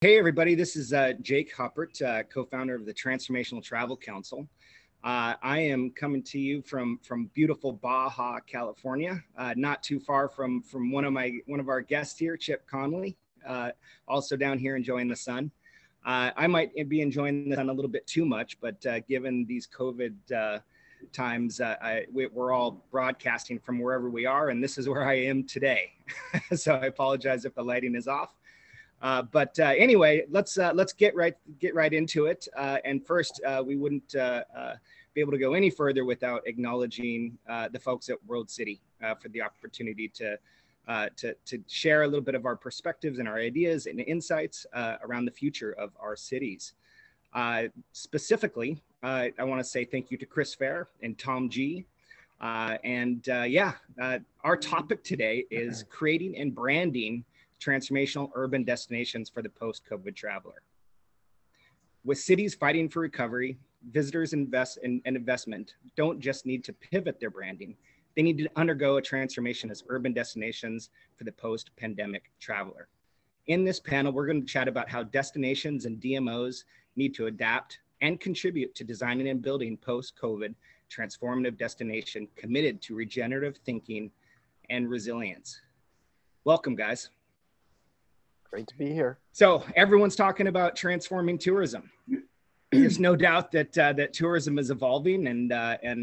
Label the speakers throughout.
Speaker 1: Hey, everybody, this is Jake Haupert, co-founder of the Transformational Travel Council. I am coming to you from beautiful Baja, California, not too far from one of our guests here, Chip Conley, also down here enjoying the sun. I might be enjoying the sun a little bit too much, but given these COVID times, we're all broadcasting from wherever we are, and this is where I am today. So I apologize if the lighting is off. But anyway, let's get right into it. And first, we wouldn't be able to go any further without acknowledging the folks at World City for the opportunity to share a little bit of our perspectives and our ideas and insights around the future of our cities. Specifically, I want to say thank you to Chris Fair and Tom G. Our topic today is creating and branding transformational urban destinations for the post-COVID traveler. With cities fighting for recovery, visitors and investment don't just need to pivot their branding, they need to undergo a transformation as urban destinations for the post-pandemic traveler. In this panel, we're going to chat about how destinations and DMOs need to adapt and contribute to designing and building post-COVID transformative destination committed to regenerative thinking and resilience. Welcome, guys.
Speaker 2: Great to be here.
Speaker 1: So everyone's talking about transforming tourism. There's no doubt that that tourism is evolving, and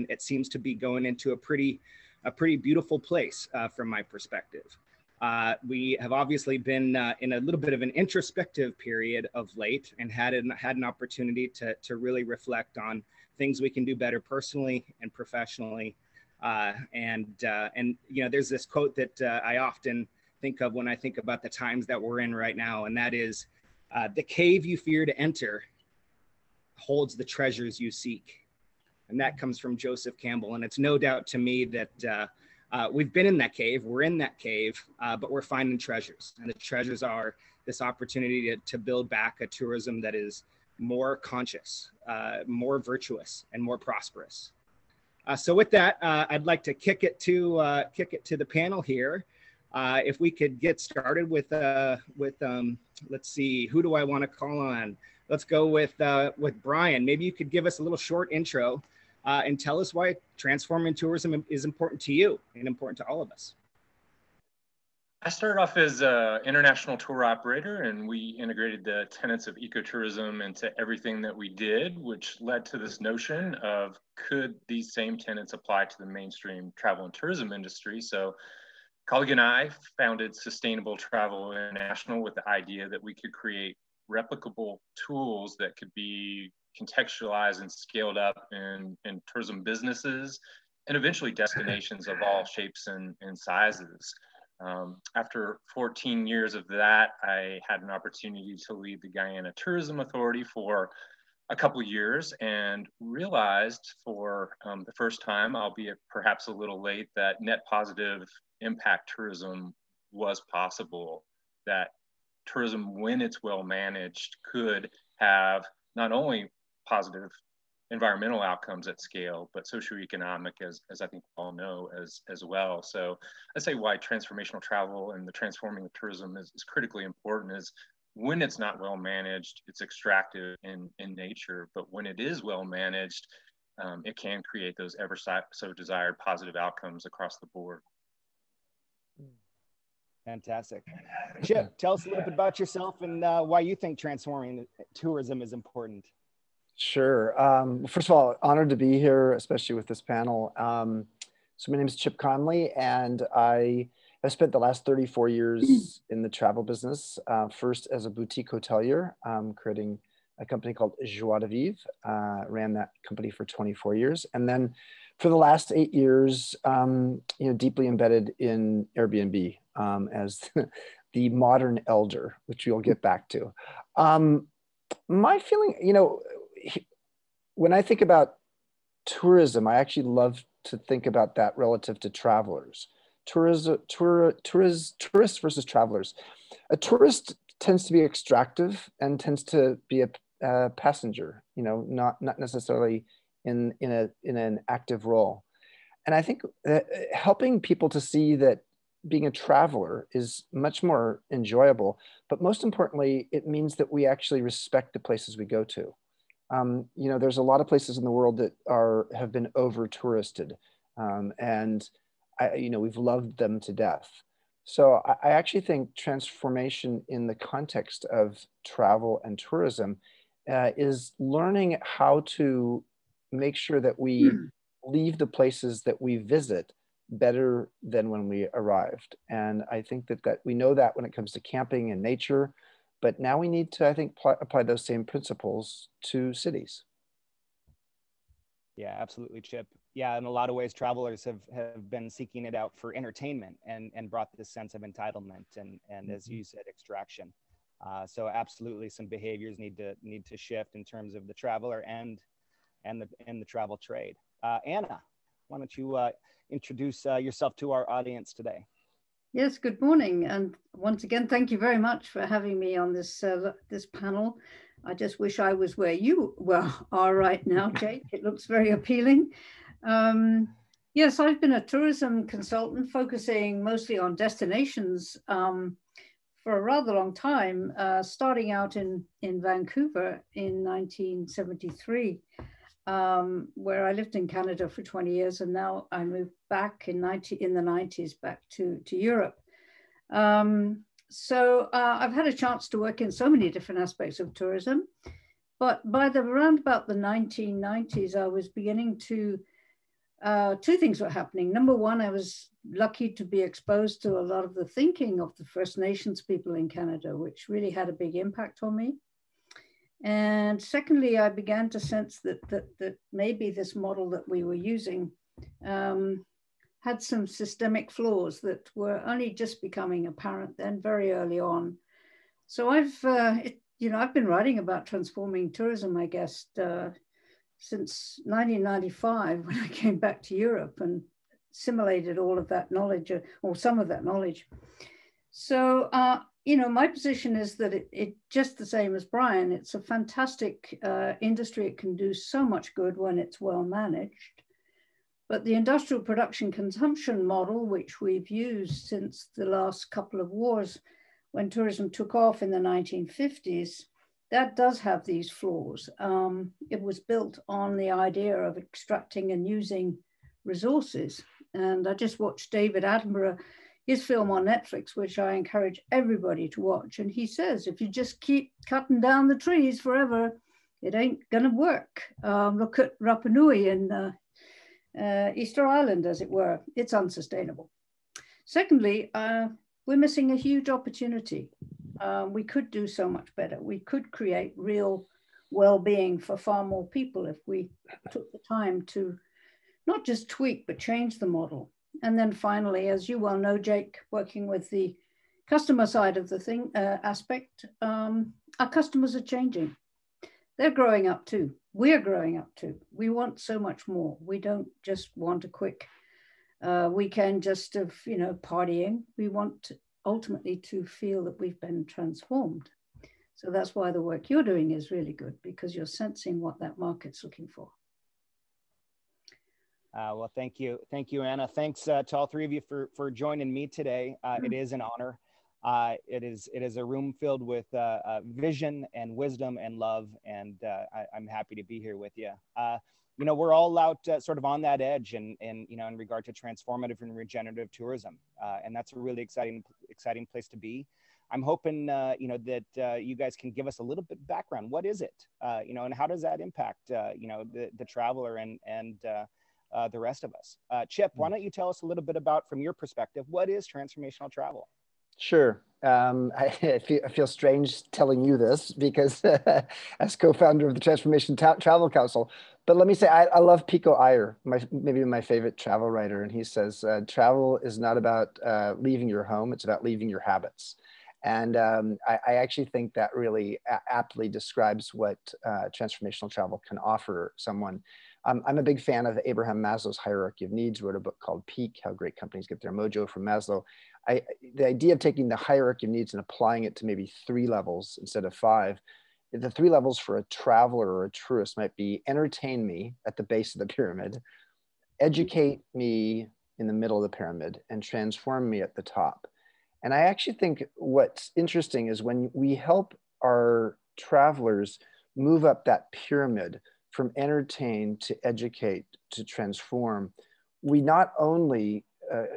Speaker 1: it seems to be going into a pretty beautiful place from my perspective. We have obviously been in a little bit of an introspective period of late, and had an opportunity to really reflect on things we can do better personally and professionally. And you know, there's this quote that I often think of when I think about the times that we're in right now, and that is, the cave you fear to enter holds the treasures you seek. And that comes from Joseph Campbell. And it's no doubt to me that we've been in that cave, we're in that cave, but we're finding treasures. And the treasures are this opportunity to build back a tourism that is more conscious, more virtuous, and more prosperous. So with that, I'd like to kick it to the panel here. If we could get started with let's see, who do I want to call on? Let's go with Brian. Maybe you could give us a little short intro and tell us why transforming tourism is important to you and important to all of us.
Speaker 3: I started off as an international tour operator, and we integrated the tenets of ecotourism into everything that we did, which led to this notion of, could these same tenets apply to the mainstream travel and tourism industry? So colleague and I founded Sustainable Travel International with the idea that we could create replicable tools that could be contextualized and scaled up in tourism businesses and eventually destinations of all shapes and sizes. After 14 years of that, I had an opportunity to lead the Guyana Tourism Authority for a couple of years and realized for the first time, albeit perhaps a little late, that net positive impact tourism was possible, that tourism, when it's well managed, could have not only positive environmental outcomes at scale, but socioeconomic, as I think we all know, as well. So I say why transformational travel and the transforming of tourism is critically important is, when it's not well managed, it's extractive in nature, but when it is well managed, it can create those ever so desired positive outcomes across the board.
Speaker 1: Fantastic. Chip, tell us a little bit about yourself and why you think transforming tourism is important.
Speaker 2: Sure. First of all, honored to be here, especially with this panel. So my name is Chip Conley, and I have spent the last 34 years in the travel business, first as a boutique hotelier, creating a company called Joie de Vivre, ran that company for 24 years. And then for the last 8 years, deeply embedded in Airbnb as the modern elder, which we'll get back to. My feeling, when I think about tourism, I actually love to think about that relative to travelers. Tourists versus travelers. A tourist tends to be extractive and tends to be a passenger, not necessarily in an active role. And I think helping people to see that being a traveler is much more enjoyable, but most importantly, it means that we actually respect the places we go to. You know, there's a lot of places in the world that have been over touristed, and you know, we've loved them to death. So I actually think transformation in the context of travel and tourism is learning how to make sure that we leave the places that we visit better than when we arrived. And I think that we know that when it comes to camping and nature, but now we need to, I think, apply those same principles to cities.
Speaker 1: Yeah, absolutely, Chip. Yeah, in a lot of ways, travelers have been seeking it out for entertainment and brought this sense of entitlement and as you said, extraction. So absolutely, some behaviors need to shift in terms of the traveler and the travel trade. Anna, why don't you introduce yourself to our audience today?
Speaker 4: Yes, good morning. And once again, thank you very much for having me on this this panel. I just wish I was where you are right now, Jake. It looks very appealing. Yes, I've been a tourism consultant focusing mostly on destinations for a rather long time, starting out in Vancouver in 1973. Where I lived in Canada for 20 years, and now I moved back in the 90s back to Europe. So I've had a chance to work in so many different aspects of tourism, but by around about the 1990s, I was beginning to, two things were happening. Number one, I was lucky to be exposed to a lot of the thinking of the First Nations people in Canada, which really had a big impact on me. And secondly, I began to sense that maybe this model that we were using had some systemic flaws that were only just becoming apparent then very early on. So I've been writing about transforming tourism, I guess, since 1995 when I came back to Europe and assimilated all of that knowledge, or some of that knowledge. So, you know, my position is that it just the same as Brian, it's a fantastic industry. It can do so much good when it's well managed. But the industrial production consumption model, which we've used since the last couple of wars, when tourism took off in the 1950s, that does have these flaws. It was built on the idea of extracting and using resources. And I just watched David Attenborough, his film on Netflix, which I encourage everybody to watch. And he says, if you just keep cutting down the trees forever, it ain't gonna work. Look at Rapa Nui in Easter Island, as it were. It's unsustainable. Secondly, we're missing a huge opportunity. We could do so much better. We could create real well-being for far more people if we took the time to not just tweak, but change the model. And then finally, as you well know, Jake, working with the customer side of the thing aspect, our customers are changing. They're growing up too. We're growing up too. We want so much more. We don't just want a quick weekend just of, you know, partying. We want ultimately to feel that we've been transformed. So that's why the work you're doing is really good, because you're sensing what that market's looking for.
Speaker 1: Well, thank you, Anna. Thanks to all three of you for joining me today. It is an honor. It is a room filled with vision and wisdom and love, and I'm happy to be here with you. You know, we're all out sort of on that edge, and you know, in regard to transformative and regenerative tourism, and that's a really exciting place to be. I'm hoping you know, that you guys can give us a little bit of background. What is it? You know, and how does that impact you know, the traveler and the rest of us? Chip, why don't you tell us a little bit about, from your perspective, what is transformational travel?
Speaker 2: Sure. I feel strange telling you this because as co-founder of the Transformation Travel Council, but let me say, I love Pico Iyer, maybe my favorite travel writer. And he says, travel is not about leaving your home, it's about leaving your habits. And I actually think that really aptly describes what transformational travel can offer someone. I'm a big fan of Abraham Maslow's hierarchy of needs, wrote a book called Peak, How Great Companies Get Their Mojo from Maslow. The idea of taking the hierarchy of needs and applying it to maybe 3 levels instead of 5, the 3 levels for a traveler or a tourist might be: entertain me at the base of the pyramid, educate me in the middle of the pyramid and transform me at the top. And I actually think what's interesting is when we help our travelers move up that pyramid from entertain to educate to transform, we not only,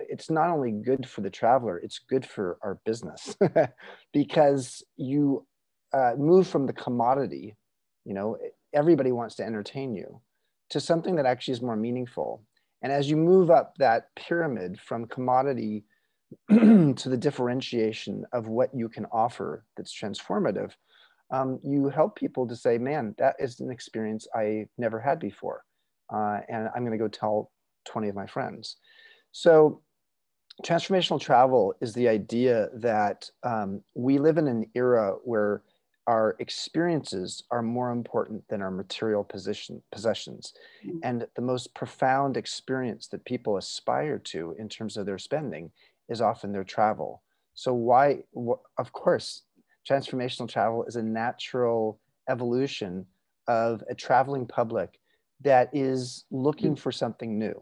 Speaker 2: it's not only good for the traveler, it's good for our business because you move from the commodity, you know, everybody wants to entertain you, to something that actually is more meaningful. And as you move up that pyramid from commodity to the differentiation of what you can offer that's transformative, you help people to say, man, that is an experience I never had before. And I'm going to go tell 20 of my friends. So transformational travel is the idea that we live in an era where our experiences are more important than our material possessions. And the most profound experience that people aspire to in terms of their spending is often their travel. So of course, transformational travel is a natural evolution of a traveling public that is looking for something new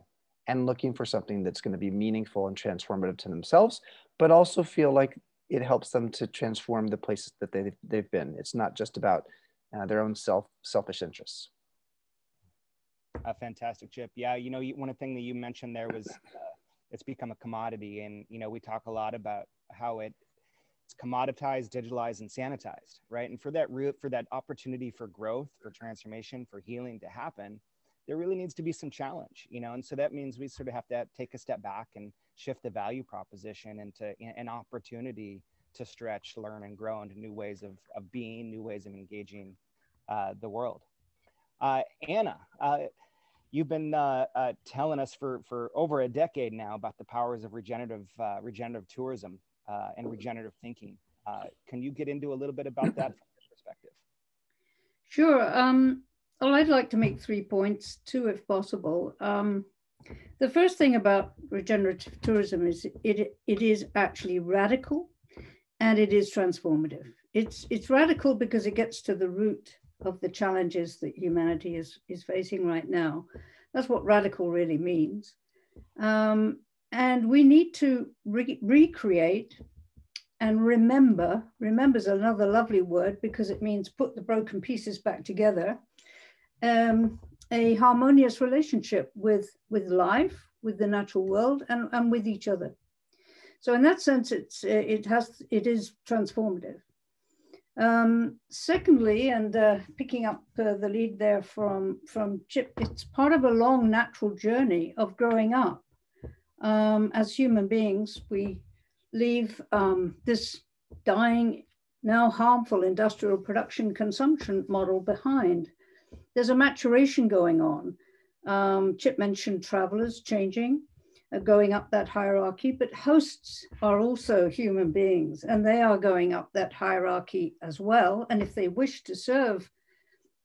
Speaker 2: and looking for something that's going to be meaningful and transformative to themselves, but also feel like it helps them to transform the places that they've been. It's not just about their own selfish interests.
Speaker 1: Fantastic, Chip. Yeah, you know, one thing that you mentioned there was it's become a commodity, and you know, we talk a lot about how it's commoditized, digitalized, and sanitized, right? And for that opportunity for growth, for transformation, for healing to happen, there really needs to be some challenge, you know? And so that means we sort of have to take a step back and shift the value proposition into an opportunity to stretch, learn, and grow into new ways of being, new ways of engaging the world. Anna, you've been telling us for over a decade now about the powers of regenerative tourism and regenerative thinking. Can you get into a little bit about that from your perspective?
Speaker 4: Sure. Well, I'd like to make 3 points, 2 if possible. The first thing about regenerative tourism is it is actually radical and it is transformative. It's radical because it gets to the root of the challenges that humanity is facing right now. That's what radical really means. And we need to recreate and remember. Remember is another lovely word because it means put the broken pieces back together. A harmonious relationship with life, with the natural world, and with each other. So in that sense, it is transformative. Secondly, and picking up the lead there from Chip, it's part of a long natural journey of growing up. As human beings, we leave this dying, now harmful industrial production consumption model behind. There's a maturation going on. Chip mentioned travelers changing, going up that hierarchy, but hosts are also human beings and they are going up that hierarchy as well. And if they wish to serve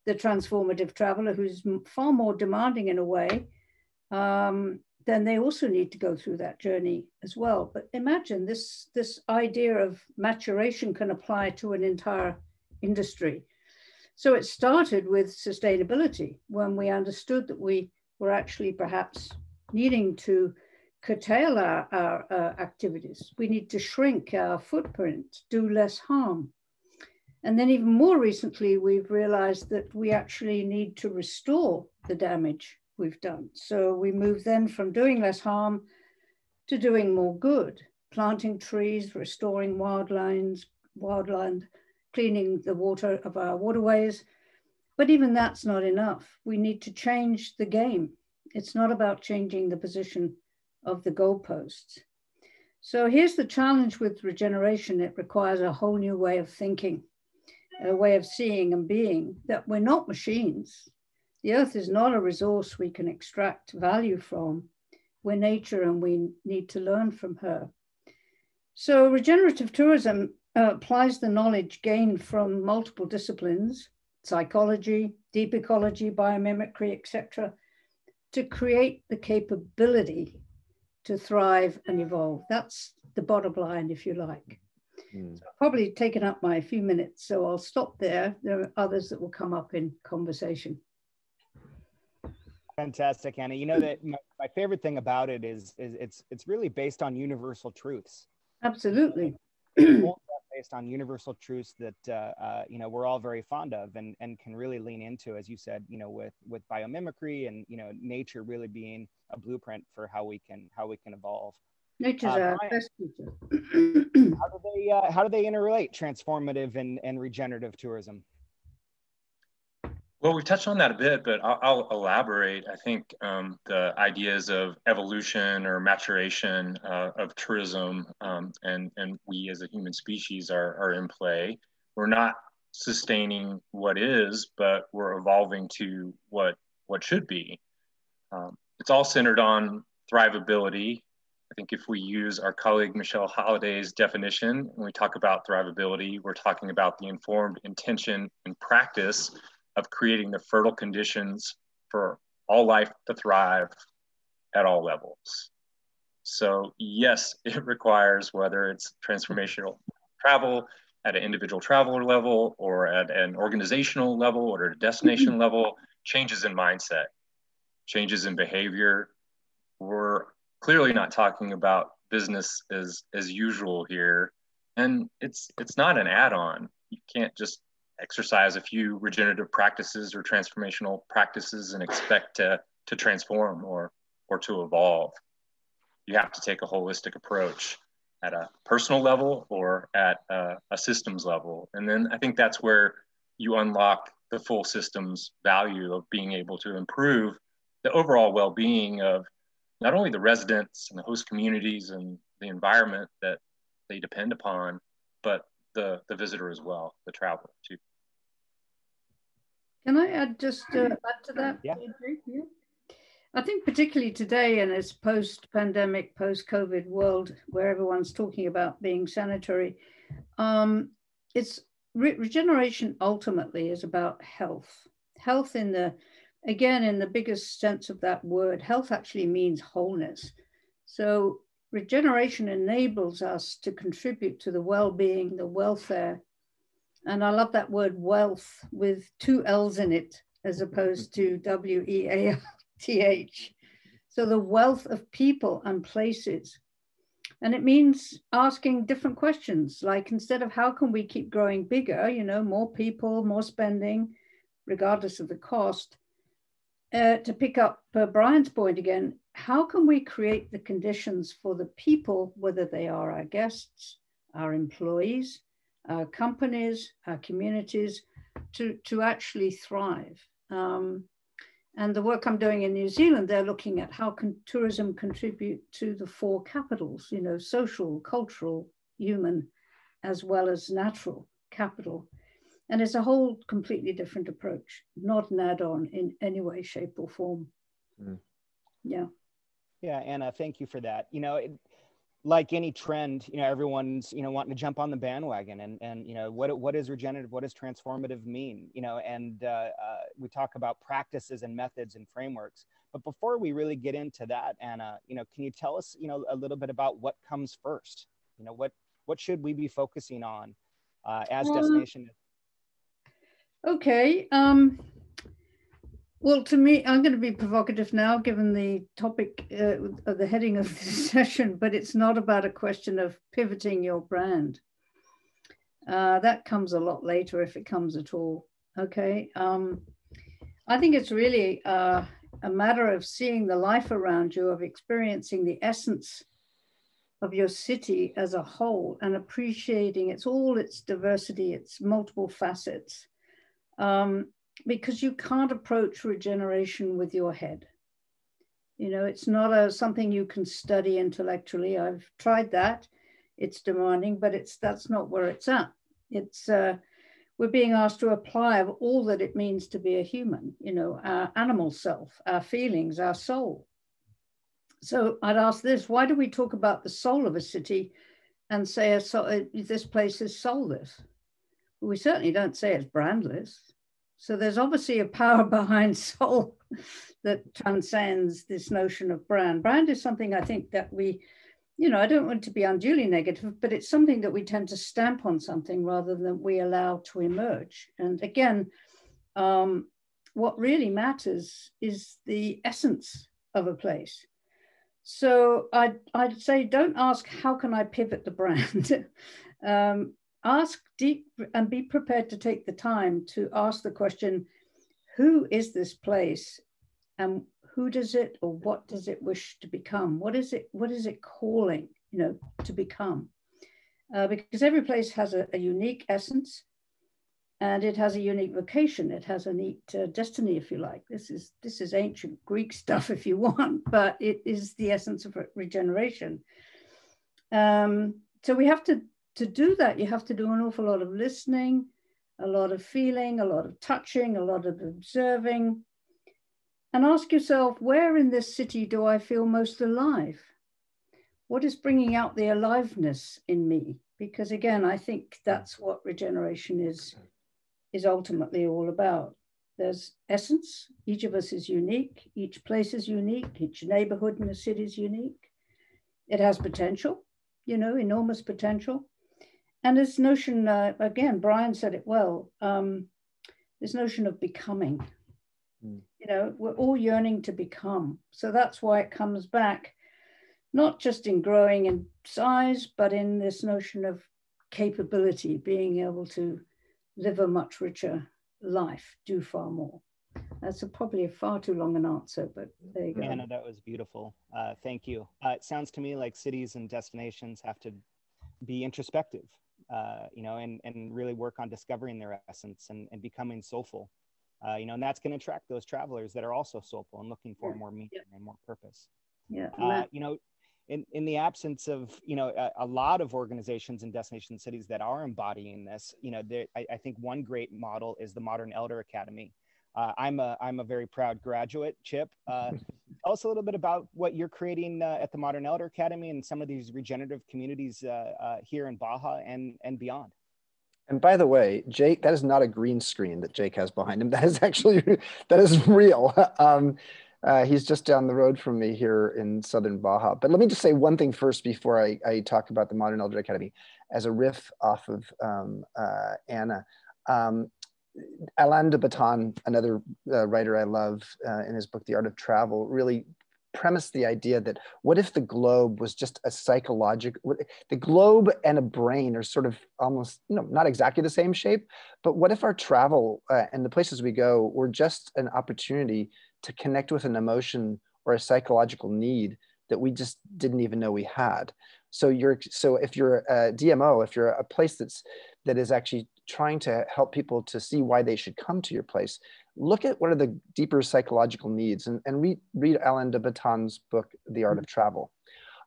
Speaker 4: the transformative traveler who's far more demanding in a way, then they also need to go through that journey as well. But imagine this idea of maturation can apply to an entire industry. So it started with sustainability when we understood that we were actually perhaps needing to curtail our activities. We need to shrink our footprint, do less harm. And then even more recently, we've realized that we actually need to restore the damage we've done. So we move then from doing less harm to doing more good, planting trees, restoring wildland, cleaning the water of our waterways. But even that's not enough. We need to change the game. It's not about changing the position of the goalposts. So here's the challenge with regeneration. It requires a whole new way of thinking, a way of seeing and being, that we're not machines. The earth is not a resource we can extract value from. We're nature and we need to learn from her. So regenerative tourism applies the knowledge gained from multiple disciplines, psychology, deep ecology, biomimicry, etc., to create the capability to thrive and evolve. That's the bottom line, if you like. So I've probably taken up my few minutes, so I'll stop there. There are others that will come up in conversation.
Speaker 1: Fantastic, Anna. You know that my favorite thing about it is it's really based on universal truths.
Speaker 4: Absolutely.
Speaker 1: Based on universal truths that you know, we're all very fond of and can really lean into, as you said, you know, with biomimicry and, you know, nature really being a blueprint for how we can evolve.
Speaker 4: Nature's our best teacher.
Speaker 1: How do they interrelate transformative and regenerative tourism?
Speaker 3: Well, we touched on that a bit, but I'll elaborate. I think the ideas of evolution or maturation of tourism and we as a human species are in play. We're not sustaining what is, but we're evolving to what should be. It's all centered on thrivability. I think if we use our colleague Michelle Holliday's definition, when we talk about thrivability, we're talking about the informed intention and practice of creating the fertile conditions for all life to thrive at all levels. So yes, it requires, whether it's transformational travel at an individual traveler level or at an organizational level or at a destination level, changes in mindset, changes in behavior. We're clearly not talking about business as usual here. And it's not an add-on. You can't just exercise a few regenerative practices or transformational practices and expect to transform or to evolve. You have to take a holistic approach at a personal level or at a systems level. And then I think that's where you unlock the full systems value of being able to improve the overall well-being of not only the residents and the host communities and the environment that they depend upon, but the visitor as well, the traveler too.
Speaker 4: Can I add just add to that?
Speaker 1: Yeah.
Speaker 4: Yeah. I think particularly today in this post-pandemic, post-COVID world where everyone's talking about being sanitary, it's regeneration ultimately is about health. Health in the biggest sense of that word. Health actually means wholeness. So regeneration enables us to contribute to the well-being, the welfare. And I love that word wealth with 2 L's in it, as opposed to WEALTH. So the wealth of people and places. And it means asking different questions, like instead of how can we keep growing bigger, you know, more people, more spending, regardless of the cost, to pick up Brian's point again, how can we create the conditions for the people, whether they are our guests, our employees, our companies, our communities, to actually thrive. And the work I'm doing in New Zealand, they're looking at how can tourism contribute to the 4 capitals, you know, social, cultural, human, as well as natural capital. And it's a whole completely different approach, not an add-on in any way, shape or form. Yeah.
Speaker 1: Yeah, Anna, thank you for that. You know, like any trend, you know, everyone's, you know, wanting to jump on the bandwagon and you know, what is regenerative? What does transformative mean? You know, and we talk about practices and methods and frameworks. But before we really get into that, Anna, you know, can you tell us, you know, a little bit about what comes first? You know, what should we be focusing on as destination?
Speaker 4: Okay. Well, to me, I'm going to be provocative now, given the topic of the heading of this session, but it's not about a question of pivoting your brand. That comes a lot later, if it comes at all. Okay. I think it's really a matter of seeing the life around you, of experiencing the essence of your city as a whole and appreciating its diversity, its multiple facets. Because you can't approach regeneration with your head. You know, it's not something you can study intellectually. I've tried that. It's demanding, but that's not where it's at. It's we're being asked to apply all that it means to be a human, you know, our animal self, our feelings, our soul. So I'd ask this, why do we talk about the soul of a city and say this place is soulless? Well, we certainly don't say it's brandless. So there's obviously a power behind soul that transcends this notion of brand. Brand is something I think that we, you know, I don't want to be unduly negative, but it's something that we tend to stamp on something rather than we allow to emerge. And again, what really matters is the essence of a place. So I'd say, don't ask, how can I pivot the brand? Ask deep and be prepared to take the time to ask the question, who is this place, and who does it, or what does it wish to become? What is it calling, to become? Because every place has a unique essence, and it has a unique vocation. It has a neat destiny, if you like. This is ancient Greek stuff, if you want, but it is the essence of regeneration. So we have to do that. You have to do an awful lot of listening, a lot of feeling, a lot of touching, a lot of observing, and ask yourself, where in this city do I feel most alive? What is bringing out the aliveness in me? Because again, I think that's what regeneration is ultimately all about. There's essence. Each of us is unique. Each place is unique. Each neighborhood in the city is unique. It has potential, enormous potential. And this notion, again, Brian said it well, this notion of becoming. We're all yearning to become. So that's why it comes back, not just in growing in size, but in this notion of capability, being able to live a much richer life, do far more. That's probably a far too long an answer, but there you go.
Speaker 1: Yeah, no, that was beautiful. Thank you. It sounds to me like cities and destinations have to be introspective, and really work on discovering their essence and becoming soulful. And that's going to attract those travelers that are also soulful and looking for more meaning and more purpose.
Speaker 4: Yeah.
Speaker 1: In the absence of, a lot of organizations and destination cities that are embodying this, I think one great model is the Modern Elder Academy. I'm a very proud graduate, Chip. Tell us a little bit about what you're creating at the Modern Elder Academy and some of these regenerative communities here in Baja and beyond.
Speaker 2: And by the way, Jake, that is not a green screen that Jake has behind him. That is real. He's just down the road from me here in Southern Baja. But let me just say one thing first before I talk about the Modern Elder Academy as a riff off of Anna. Alain de Botton, another writer I love, in his book, The Art of Travel, really premised the idea that what if the globe was just a psychological, the globe and a brain are sort of almost, not exactly the same shape, but what if our travel and the places we go were just an opportunity to connect with an emotion or a psychological need that we just didn't even know we had. So if you're a DMO, if you're a place that is actually trying to help people to see why they should come to your place, look at what are the deeper psychological needs and read Alain de Botton's book, The Art of Travel.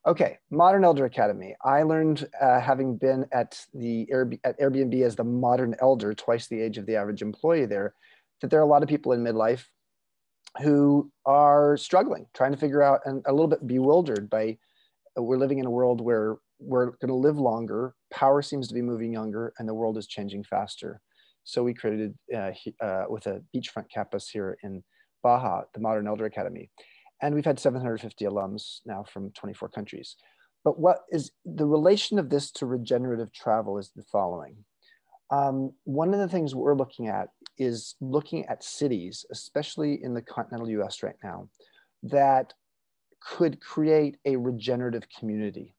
Speaker 2: Okay, Modern Elder Academy. I learned, having been at Airbnb as the modern elder, twice the age of the average employee there, that there are a lot of people in midlife who are struggling, trying to figure out, and a little bit bewildered by, we're living in a world where we're going to live longer, power seems to be moving younger, and the world is changing faster. So we created, with a beachfront campus here in Baja, the Modern Elder Academy. And we've had 750 alums now from 24 countries. But what is the relation of this to regenerative travel is the following. One of the things we're looking at is looking at cities, especially in the continental US right now, that could create a regenerative community.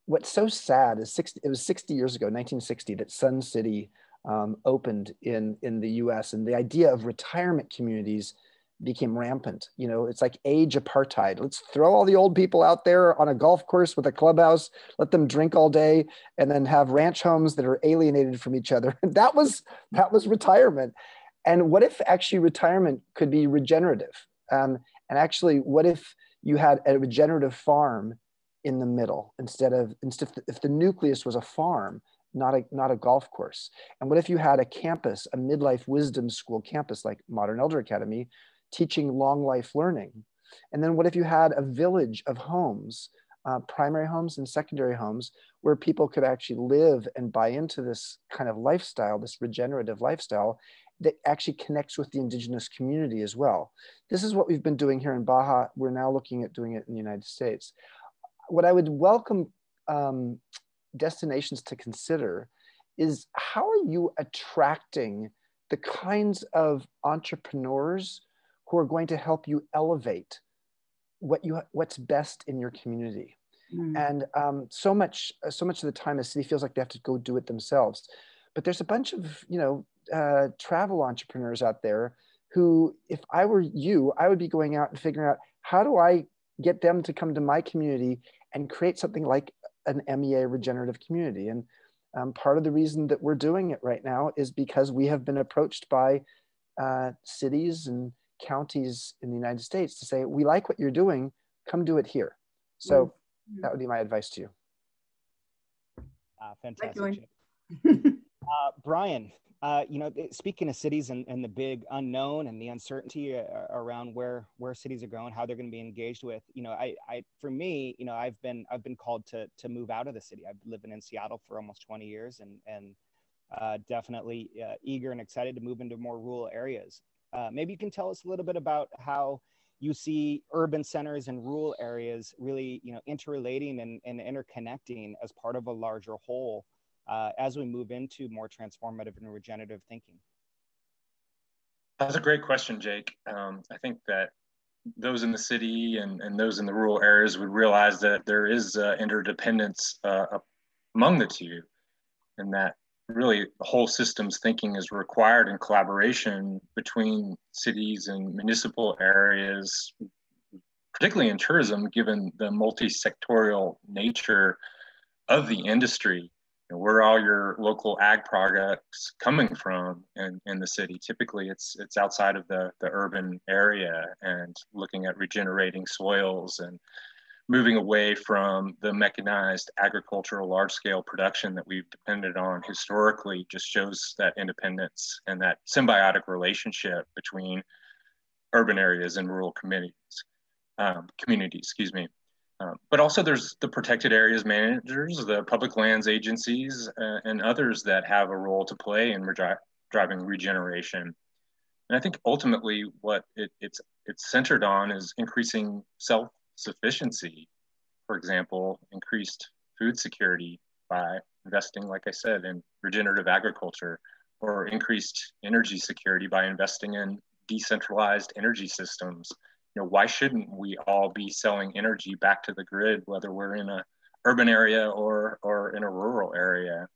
Speaker 2: What's so sad is it was 60 years ago, 1960, that Sun City opened in the US, and the idea of retirement communities became rampant. It's like age apartheid. Let's throw all the old people out there on a golf course with a clubhouse, let them drink all day, and then have ranch homes that are alienated from each other. That was retirement. And what if actually retirement could be regenerative? And actually, what if you had a regenerative farm in the middle instead if the nucleus was a farm, not a golf course? And what if you had a campus, a midlife wisdom school campus like Modern Elder Academy, teaching long life learning? And then what if you had a village of homes, primary homes and secondary homes, where people could actually live and buy into this kind of lifestyle, this regenerative lifestyle that actually connects with the indigenous community as well? This is what we've been doing here in Baja. We're now looking at doing it in the United States. What I would welcome destinations to consider is, how are you attracting the kinds of entrepreneurs who are going to help you elevate what's best in your community. And so much of the time, a city feels like they have to go do it themselves. But there's a bunch of, travel entrepreneurs out there who, if I were you, I would be going out and figuring out, how do I get them to come to my community and create something like an MEA regenerative community? And part of the reason that we're doing it right now is because we have been approached by cities and counties in the United States to say, we like what you're doing, come do it here. So that would be my advice to you.
Speaker 1: Fantastic. Brian, speaking of cities and the big unknown and the uncertainty around where cities are going, how they're going to be engaged with, for me, I've been called to move out of the city. I've lived in Seattle for almost 20 years and definitely eager and excited to move into more rural areas. Maybe you can tell us a little bit about how you see urban centers and rural areas really, interrelating and interconnecting as part of a larger whole as we move into more transformative and regenerative thinking.
Speaker 3: That's a great question, Jake. I think that those in the city and those in the rural areas would realize that there is interdependence among the two, and that really the whole systems thinking is required in collaboration between cities and municipal areas, particularly in tourism, given the multi-sectorial nature of the industry. Where are all your local ag products coming from in the city? Typically it's outside of the urban area, and looking at regenerating soils and moving away from the mechanized agricultural large-scale production that we've depended on historically just shows that independence and that symbiotic relationship between urban areas and rural communities, but also there's the protected areas managers, the public lands agencies, and others that have a role to play in driving regeneration. And I think ultimately what it's centered on is increasing self-sufficiency. For example, increased food security by investing, like I said, in regenerative agriculture, or increased energy security by investing in decentralized energy systems. Why shouldn't we all be selling energy back to the grid, whether we're in an urban area or in a rural area?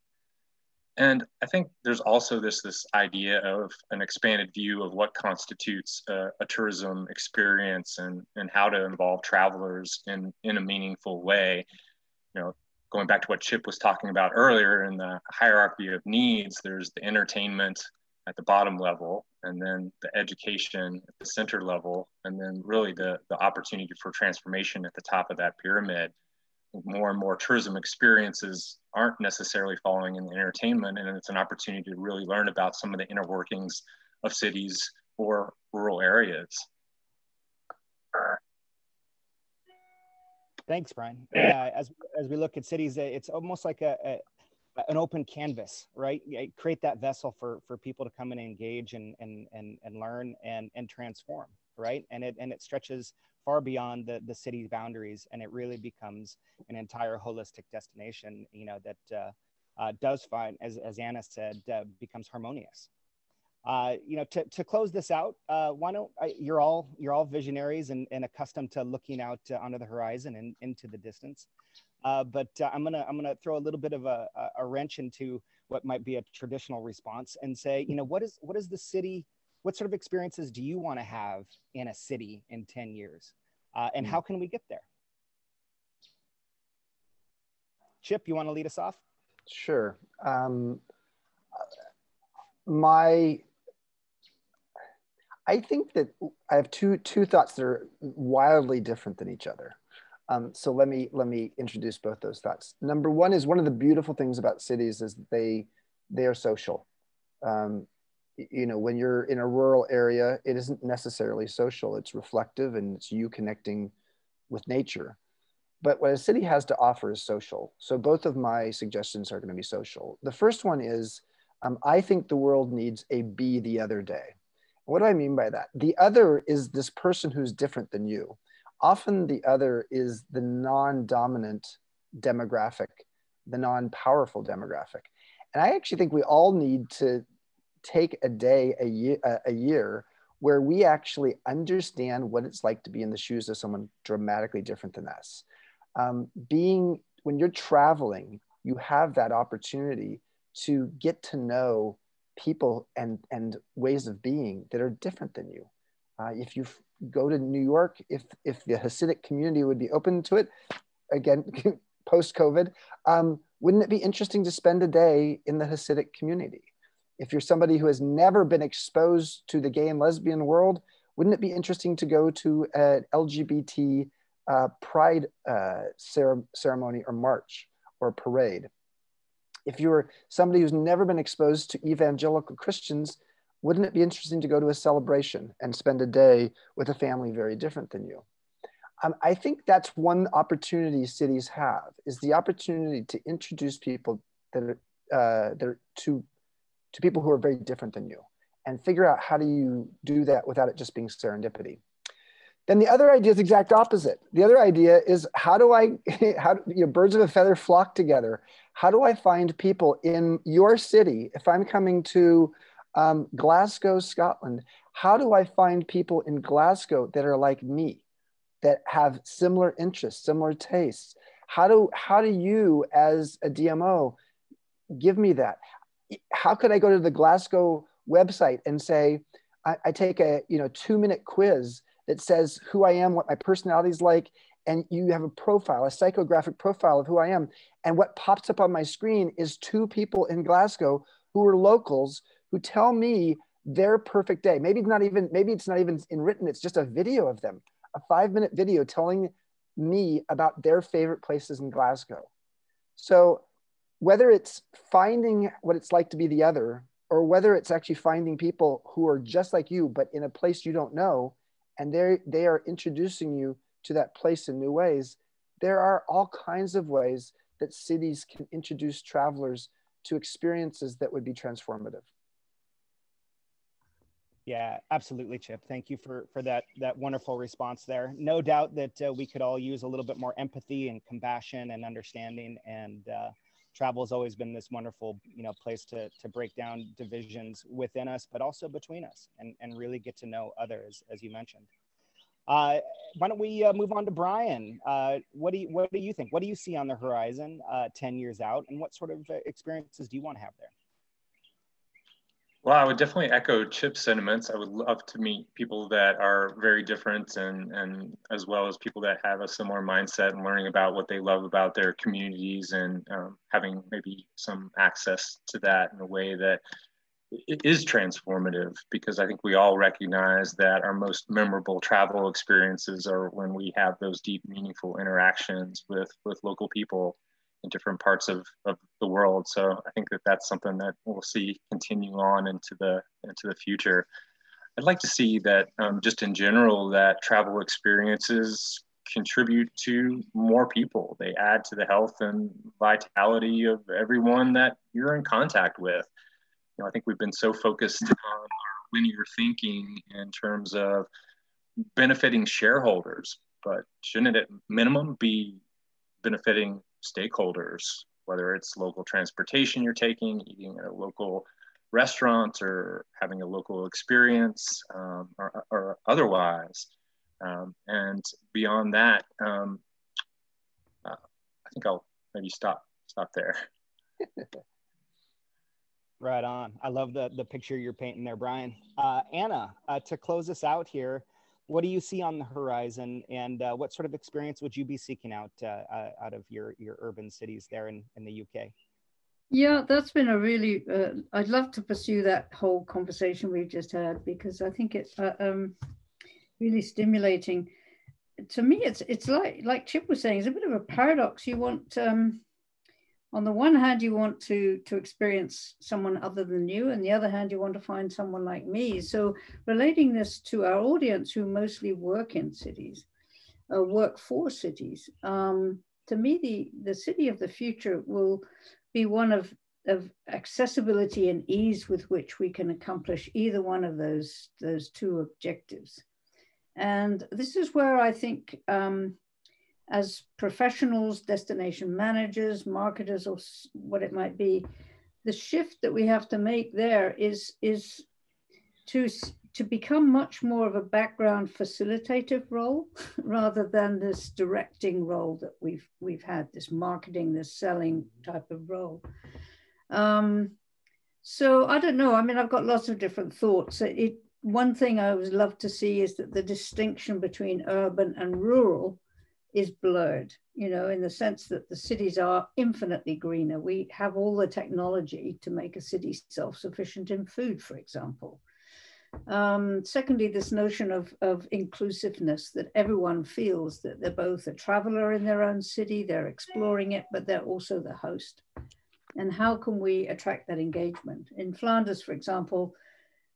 Speaker 3: And I think there's also this idea of an expanded view of what constitutes a tourism experience and how to involve travelers in a meaningful way. Going back to what Chip was talking about earlier, in the hierarchy of needs, there's the entertainment at the bottom level, and then the education at the center level, and then really the opportunity for transformation at the top of that pyramid. More and more tourism experiences aren't necessarily falling in the entertainment, and it's an opportunity to really learn about some of the inner workings of cities or rural areas.
Speaker 1: Thanks, Brian. Yeah, as we look at cities, it's almost like an open canvas, right? Create that vessel for people to come and engage and learn and transform, right? And it stretches far beyond the city's boundaries, and it really becomes an entire holistic destination, that does find, as Anna said, becomes harmonious. To close this out, why don't you're all visionaries and accustomed to looking out onto the horizon and into the distance. But I'm gonna throw a little bit of a wrench into what might be a traditional response and say, what is the city? What sort of experiences do you want to have in a city in 10 years? And how can we get there? Chip, you want to lead us off?
Speaker 2: Sure. I think that I have two thoughts that are wildly different than each other. So let me introduce both those thoughts. Number one is, one of the beautiful things about cities is that they are social. When you're in a rural area, it isn't necessarily social. It's reflective, and it's you connecting with nature. But what a city has to offer is social. So both of my suggestions are going to be social. The first one is, I think the world needs a be the other day. What do I mean by that? The other is this person who's different than you. Often the other is the non-dominant demographic, the non-powerful demographic. And I actually think we all need to take a day, a year where we actually understand what it's like to be in the shoes of someone dramatically different than us. When you're traveling, you have that opportunity to get to know people and ways of being that are different than you. If you go to New York, if the Hasidic community would be open to it, again, post-COVID, wouldn't it be interesting to spend a day in the Hasidic community? If you're somebody who has never been exposed to the gay and lesbian world, wouldn't it be interesting to go to an LGBT pride ceremony or march or parade? If you're somebody who's never been exposed to evangelical Christians, wouldn't it be interesting to go to a celebration and spend a day with a family very different than you? I think that's one opportunity cities have, is the opportunity to introduce people that are to people who are very different than you, and figure out how do you do that without it just being serendipity. Then the other idea is the exact opposite. The other idea is birds of a feather flock together. How do I find people in your city? If I'm coming to Glasgow, Scotland, how do I find people in Glasgow that are like me, that have similar interests, similar tastes? How do you, as a DMO, give me that? How could I go to the Glasgow website and say, I take a 2-minute quiz that says who I am, what my personality is like, and you have a profile, a psychographic profile of who I am. And what pops up on my screen is 2 people in Glasgow who are locals who tell me their perfect day. Maybe it's not even in written, it's just a video of them, a 5-minute video telling me about their favorite places in Glasgow. So whether it's finding what it's like to be the other, or whether it's actually finding people who are just like you, but in a place you don't know, and they are introducing you to that place in new ways, there are all kinds of ways that cities can introduce travelers to experiences that would be transformative.
Speaker 1: Yeah, absolutely, Chip. Thank you for that wonderful response there. No doubt that we could all use a little bit more empathy and compassion and understanding, and travel has always been this wonderful, place to break down divisions within us, but also between us, and really get to know others, as you mentioned. Why don't we move on to Brian? What do you think? What do you see on the horizon 10 years out, and what sort of experiences do you want to have there?
Speaker 3: Well, I would definitely echo Chip's sentiments. I would love to meet people that are very different, and as well as people that have a similar mindset, and learning about what they love about their communities, and having maybe some access to that in a way that it is transformative, because I think we all recognize that our most memorable travel experiences are when we have those deep, meaningful interactions with local people in different parts of the world. So I think that that's something that we'll see continue on into the future. I'd like to see that just in general, that travel experiences contribute to more people. They add to the health and vitality of everyone that you're in contact with. I think we've been so focused on our linear thinking in terms of benefiting shareholders, but shouldn't it at minimum be benefiting stakeholders, whether it's local transportation you're taking, eating at a local restaurant, or having a local experience, or otherwise. And beyond that, I think I'll maybe stop there.
Speaker 1: Right on. I love the picture you're painting there, Brian. Anna, to close us out here, what do you see on the horizon, and what sort of experience would you be seeking out of your urban cities there in the UK?
Speaker 4: Yeah, that's been a really, I'd love to pursue that whole conversation we've just had, because I think it's really stimulating. To me, it's like Chip was saying, it's a bit of a paradox. You want, on the one hand, you want to experience someone other than you, and the other hand, you want to find someone like me. So relating this to our audience who mostly work in cities, work for cities, to me, the city of the future will be one of accessibility and ease with which we can accomplish either one of those 2 objectives. And this is where I think, as professionals, destination managers, marketers, or what it might be, the shift that we have to make there is to become much more of a background facilitative role rather than this directing role that we've had, this marketing, this selling type of role. So I don't know. I mean, I've got lots of different thoughts. One thing I would love to see is that the distinction between urban and rural is blurred, you know, in the sense that the cities are infinitely greener. We have all the technology to make a city self-sufficient in food, for example. Secondly, this notion of inclusiveness, that everyone feels that they're both a traveler in their own city, they're exploring it, but they're also the host. And how can we attract that engagement? In Flanders, for example,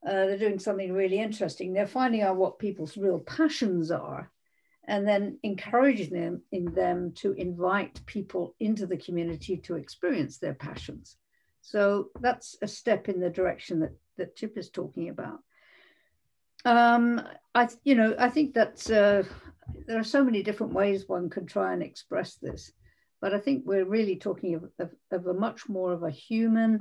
Speaker 4: they're doing something really interesting. They're finding out what people's real passions are and then encouraging them to invite people into the community to experience their passions. So that's a step in the direction that Chip is talking about. I think that there are so many different ways one could try and express this, but I think we're really talking of a much more of a human,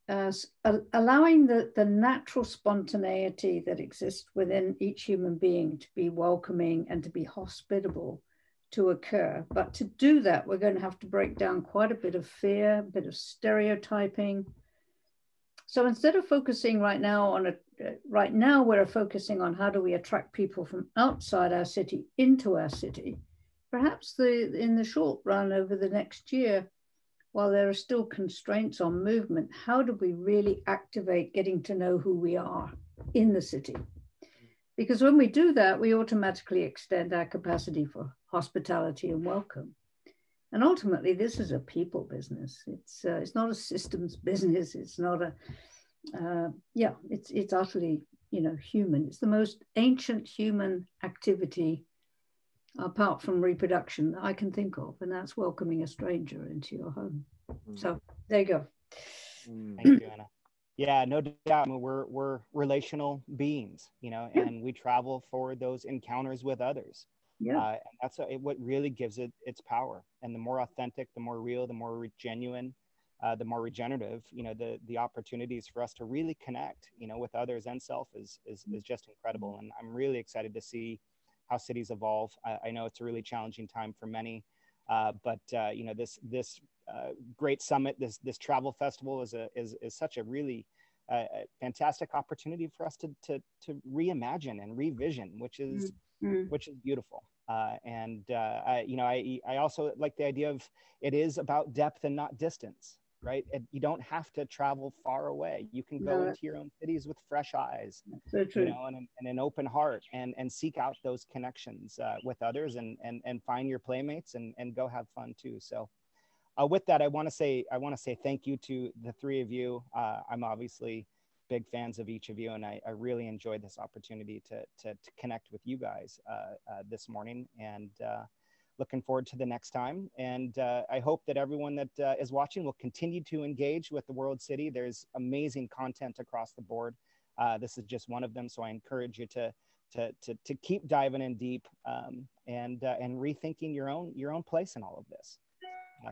Speaker 4: allowing the natural spontaneity that exists within each human being to be welcoming and to be hospitable to occur. But to do that, we're going to have to break down quite a bit of fear, a bit of stereotyping. So instead of focusing right now we're focusing on how do we attract people from outside our city into our city. Perhaps in the short run over the next year, while there are still constraints on movement, how do we really activate getting to know who we are in the city? Because when we do that, we automatically extend our capacity for hospitality and welcome. And ultimately, this is a people business. It's not a systems business. It's not it's utterly, human. It's the most ancient human activity apart from reproduction that I can think of, and that's welcoming a stranger into your home. So there you go.
Speaker 1: Thank you, Anna. Yeah, no doubt. I mean, we're relational beings, and we travel for those encounters with others. Yeah, and that's what really gives it its power. And the more authentic, the more real, the more genuine, the more regenerative, the opportunities for us to really connect, with others and self is just incredible. And I'm really excited to see how cities evolve. I know it's a really challenging time for many, but this great summit, this travel festival is such a really fantastic opportunity for us to reimagine and revision, which is beautiful. I also like the idea of it is about depth and not distance, right? You don't have to travel far away. You can go into your own cities with fresh eyes, so true. And an open heart, and seek out those connections with others, and find your playmates and go have fun too. So with that, I want to say thank you to the three of you. I'm obviously big fans of each of you, and I really enjoyed this opportunity to connect with you guys this morning, and looking forward to the next time. And I hope that everyone that is watching will continue to engage with the World City. There's amazing content across the board. This is just one of them, so I encourage you to keep diving in deep, and rethinking your own place in all of this.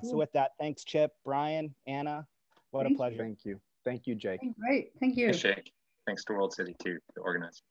Speaker 1: So with that, thanks, Chip, Brian, Anna. What a pleasure.
Speaker 2: Thank you. Thank you, Jake.
Speaker 4: Great. Thank you.
Speaker 3: Thanks, Jake. Thanks to World City too, the organizers.